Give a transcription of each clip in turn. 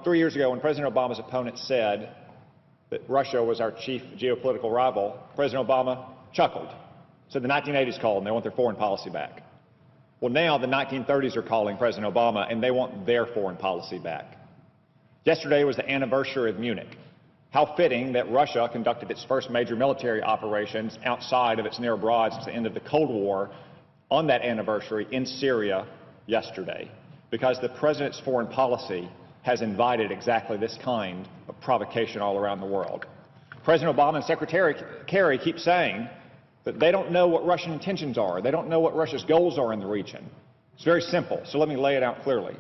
3 years ago, when President Obama's opponents said that Russia was our chief geopolitical rival, President Obama chuckled, said the 1980s called and they want their foreign policy back. Well, now the 1930s are calling President Obama and they want their foreign policy back. Yesterday was the anniversary of Munich. How fitting that Russia conducted its first major military operations outside of its near abroad since the end of the Cold War on that anniversary in Syria yesterday, because the president's foreign policy has invited exactly this kind of provocation all around the world. President Obama and Secretary Kerry keep saying that they don't know what Russian intentions are. They don't know what Russia's goals are in the region. It's very simple, so let me lay it out clearly.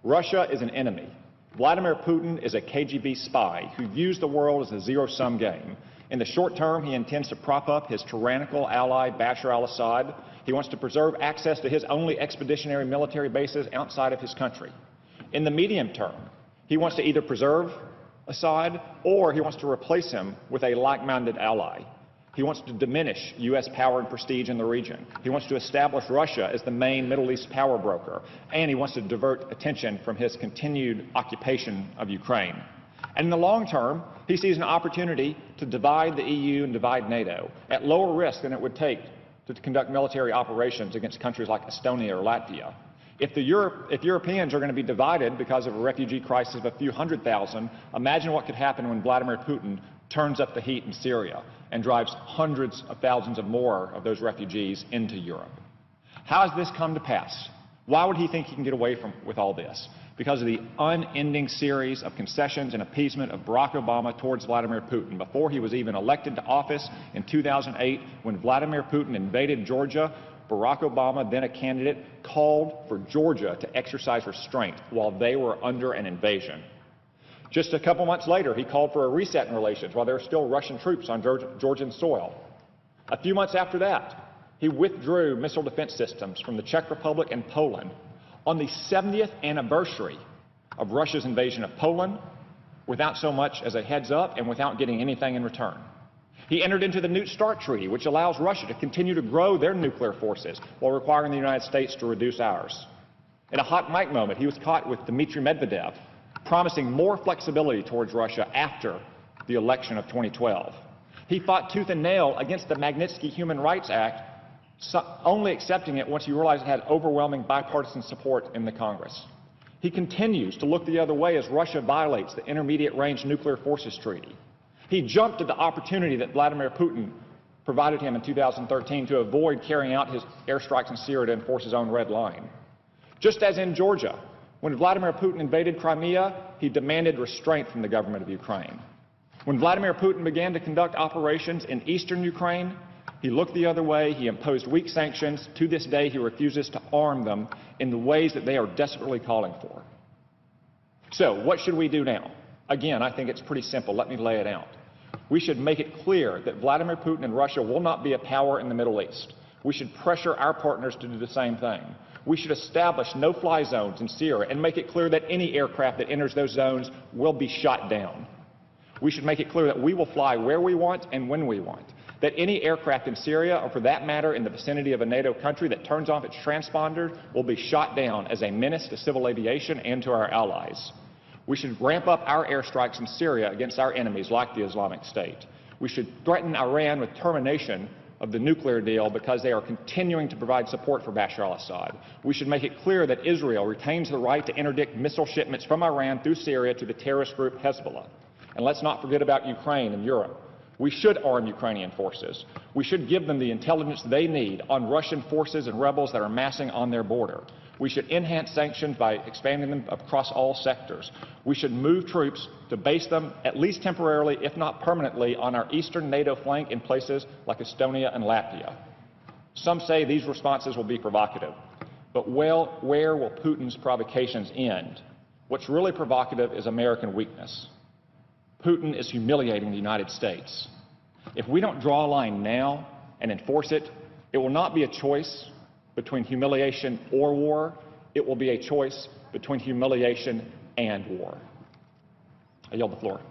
Russia is an enemy. Vladimir Putin is a KGB spy who views the world as a zero-sum game. In the short term, he intends to prop up his tyrannical ally, Bashar al-Assad. He wants to preserve access to his only expeditionary military bases outside of his country. In the medium term, he wants to either preserve Assad or he wants to replace him with a like-minded ally. He wants to diminish U.S. power and prestige in the region. He wants to establish Russia as the main Middle East power broker. And he wants to divert attention from his continued occupation of Ukraine. And in the long term, he sees an opportunity to divide the EU and divide NATO at lower risk than it would take to conduct military operations against countries like Estonia or Latvia. If Europeans are going to be divided because of a refugee crisis of a few 100,000, imagine what could happen when Vladimir Putin turns up the heat in Syria and drives hundreds of thousands of more of those refugees into Europe. How has this come to pass? Why would he think he can get away with all this? Because of the unending series of concessions and appeasement of Barack Obama towards Vladimir Putin. Before he was even elected to office in 2008, when Vladimir Putin invaded Georgia, Barack Obama, then a candidate, called for Georgia to exercise restraint while they were under an invasion. Just a couple months later, he called for a reset in relations while there were still Russian troops on Georgian soil. A few months after that, he withdrew missile defense systems from the Czech Republic and Poland on the 70th anniversary of Russia's invasion of Poland, without so much as a heads up and without getting anything in return. He entered into the New START Treaty, which allows Russia to continue to grow their nuclear forces while requiring the United States to reduce ours. In a hot mic moment, he was caught with Dmitry Medvedev promising more flexibility towards Russia after the election of 2012. He fought tooth and nail against the Magnitsky Human Rights Act, only accepting it once he realized it had overwhelming bipartisan support in the Congress. He continues to look the other way as Russia violates the Intermediate Range Nuclear Forces Treaty. He jumped at the opportunity that Vladimir Putin provided him in 2013 to avoid carrying out his airstrikes in Syria to enforce his own red line. Just as in Georgia, when Vladimir Putin invaded Crimea, he demanded restraint from the government of Ukraine. When Vladimir Putin began to conduct operations in eastern Ukraine, he looked the other way, he imposed weak sanctions. To this day, he refuses to arm them in the ways that they are desperately calling for. So, what should we do now? Again, I think it's pretty simple. Let me lay it out. We should make it clear that Vladimir Putin and Russia will not be a power in the Middle East. We should pressure our partners to do the same thing. We should establish no-fly zones in Syria and make it clear that any aircraft that enters those zones will be shot down. We should make it clear that we will fly where we want and when we want. That any aircraft in Syria, or for that matter in the vicinity of a NATO country that turns off its transponder, will be shot down as a menace to civil aviation and to our allies. We should ramp up our airstrikes in Syria against our enemies like the Islamic State. We should threaten Iran with termination of the nuclear deal because they are continuing to provide support for Bashar al-Assad. We should make it clear that Israel retains the right to interdict missile shipments from Iran through Syria to the terrorist group Hezbollah. And let's not forget about Ukraine and Europe. We should arm Ukrainian forces. We should give them the intelligence they need on Russian forces and rebels that are massing on their border. We should enhance sanctions by expanding them across all sectors. We should move troops to base them, at least temporarily, if not permanently, on our eastern NATO flank in places like Estonia and Latvia. Some say these responses will be provocative. But where will Putin's provocations end? What's really provocative is American weakness. Putin is humiliating the United States. If we don't draw a line now and enforce it, it will not be a choice between humiliation or war. It will be a choice between humiliation and war. I yield the floor.